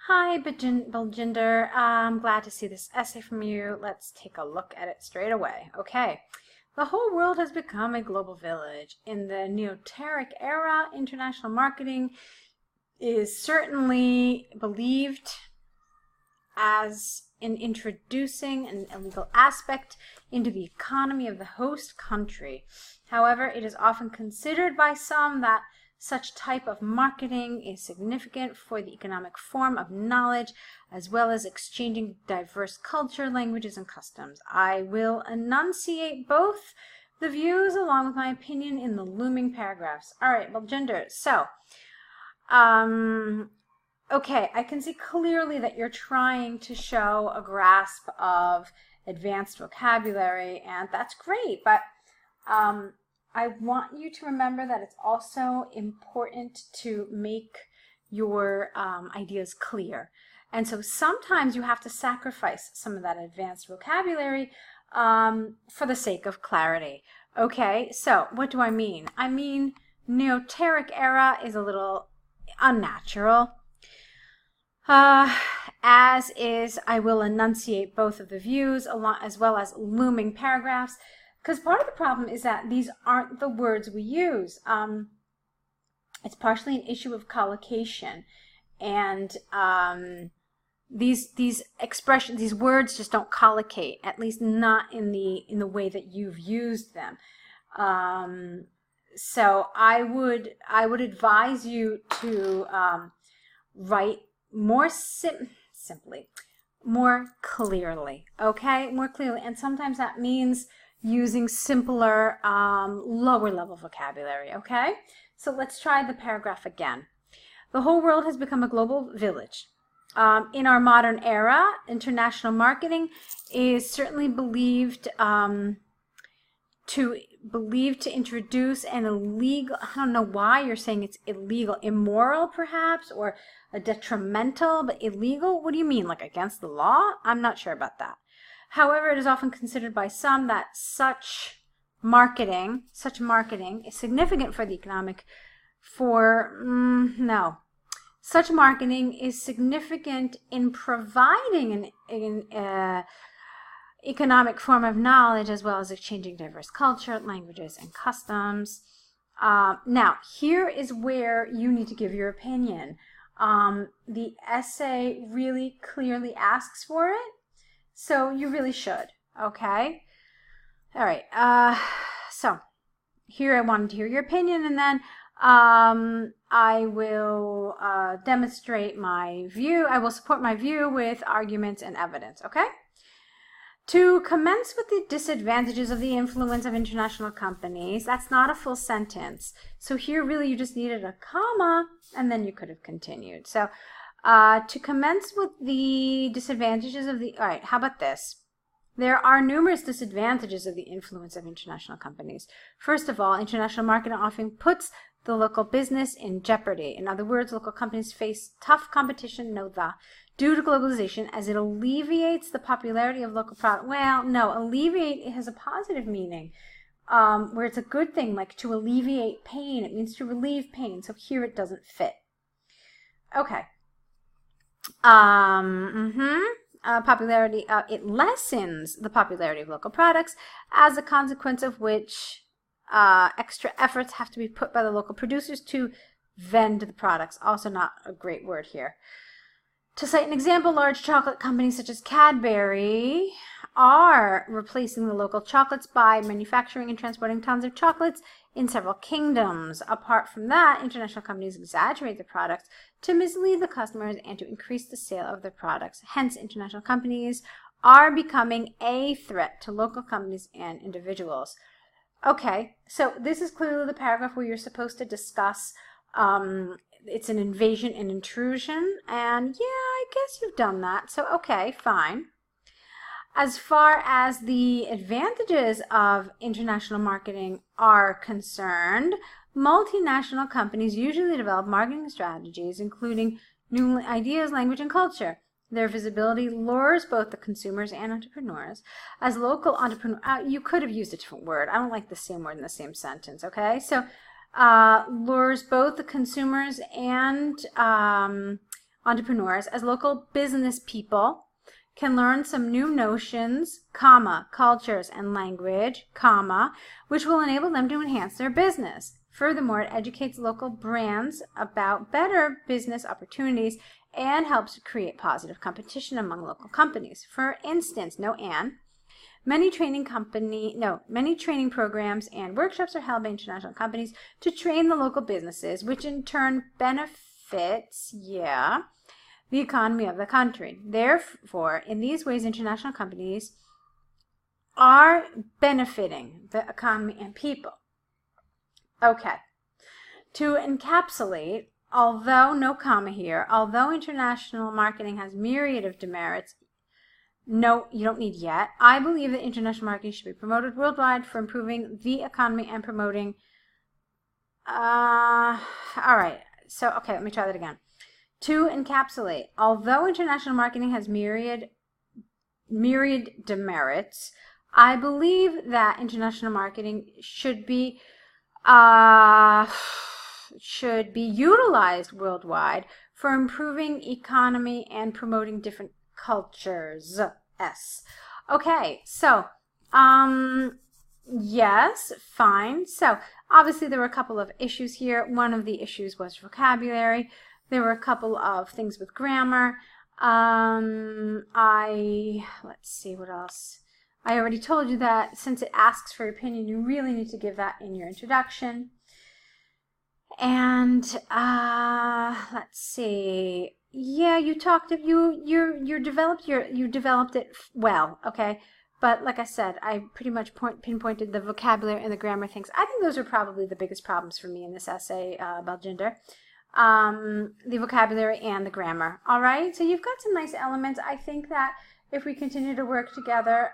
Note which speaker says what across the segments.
Speaker 1: Hi, Baljinder. I'm glad to see this essay from you. Let's take a look at it straight away. Okay. The whole world has become a global village. In the neoteric era, international marketing is certainly believed as in introducing an illegal aspect into the economy of the host country. However, it is often considered by some that such type of marketing is significant for the economic form of knowledge, as well as exchanging diverse culture, languages, and customs. I will enunciate both the views along with my opinion in the looming paragraphs. All right, Baljinder. So, okay, I can see clearly that you're trying to show a grasp of advanced vocabulary, and that's great, but I want you to remember that it's also important to make your ideas clear. And so sometimes you have to sacrifice some of that advanced vocabulary for the sake of clarity. Okay, so what do I mean? I mean, neoteric era is a little unnatural. As is, I will enunciate both of the views as well as looming paragraphs, because part of the problem is that these aren't the words we use. It's partially an issue of collocation, and these expressions, these words just don't collocate, at least not in the way that you've used them. So I would advise you to write more simply, more clearly, okay? More clearly, and sometimes that means using simpler, lower level vocabulary, okay? So let's try the paragraph again. The whole world has become a global village. In our modern era, international marketing is certainly believed to introduce an illegal, I don't know why you're saying it's illegal, immoral perhaps, or a detrimental, but illegal? What do you mean, like against the law? I'm not sure about that. However, it is often considered by some that such marketing is significant for the economic, such marketing is significant in providing an economic form of knowledge, as well as exchanging diverse culture, languages, and customs. Now, here is where you need to give your opinion. The essay really clearly asks for it, so you really should, okay? All right, so here I wanted to hear your opinion, and then I will demonstrate my view. I will support my view with arguments and evidence, okay? To commence with the disadvantages of the influence of international companies, that's not a full sentence. So here really you just needed a comma, and then you could have continued. So to commence with the disadvantages of the, all right, how about this? There are numerous disadvantages of the influence of international companies. First of all, international marketing often puts the local business in jeopardy. In other words, local companies face tough competition, due to globalization, as it alleviates the popularity of local product. Well, no, alleviate has a positive meaning, where it's a good thing, like to alleviate pain. It means to relieve pain. So here it doesn't fit. Okay. Popularity, it lessens the popularity of local products, as a consequence of which extra efforts have to be put by the local producers to vend the products. Also not a great word here. To cite an example, large chocolate companies such as Cadbury are replacing the local chocolates by manufacturing and transporting tons of chocolates in several kingdoms. Apart from that, international companies exaggerate the products to mislead the customers and to increase the sale of their products. Hence, international companies are becoming a threat to local companies and individuals. Okay, so this is clearly the paragraph where you're supposed to discuss it's an invasion and intrusion, and yeah, I guess you've done that, so okay, fine. As far as the advantages of international marketing are concerned, multinational companies usually develop marketing strategies including new ideas, language, and culture. Their visibility lures both the consumers and entrepreneurs. As local entrepreneur, you could have used a different word. I don't like the same word in the same sentence, okay? So lures both the consumers and entrepreneurs as local business people can learn some new notions, comma, cultures and language, comma, which will enable them to enhance their business. Furthermore, it educates local brands about better business opportunities and helps to create positive competition among local companies. For instance, many training programs and workshops are held by international companies to train the local businesses, which in turn benefits, the economy of the country. Therefore, in these ways, international companies are benefiting the economy and people. Okay. To encapsulate, although no comma here, although international marketing has myriad of demerits, no, you don't need yet. I believe that international marketing should be promoted worldwide for improving the economy and promoting. All right. So, okay, let me try that again. To encapsulate, although international marketing has myriad demerits, I believe that international marketing should be utilized worldwide for improving economy and promoting different cultures. Okay, so yes, fine. So obviously there were a couple of issues here. One of the issues was vocabulary. There were a couple of things with grammar. Let's see what else. I already told you that since it asks for your opinion, you really need to give that in your introduction. And let's see. Yeah, you developed it well, okay? But like I said, I pretty much pinpointed the vocabulary and the grammar things. I think those are probably the biggest problems for me in this essay, Baljinder. The vocabulary and the grammar. All right, so you've got some nice elements. I think that if we continue to work together,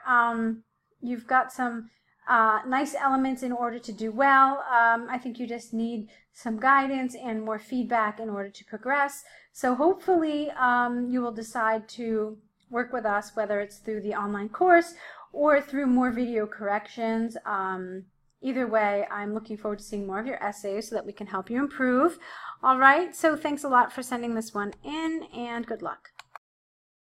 Speaker 1: you've got some nice elements in order to do well. I think you just need some guidance and more feedback in order to progress. So hopefully you will decide to work with us, whether it's through the online course or through more video corrections. Either way, I'm looking forward to seeing more of your essays so that we can help you improve. All right, so thanks a lot for sending this one in, and good luck.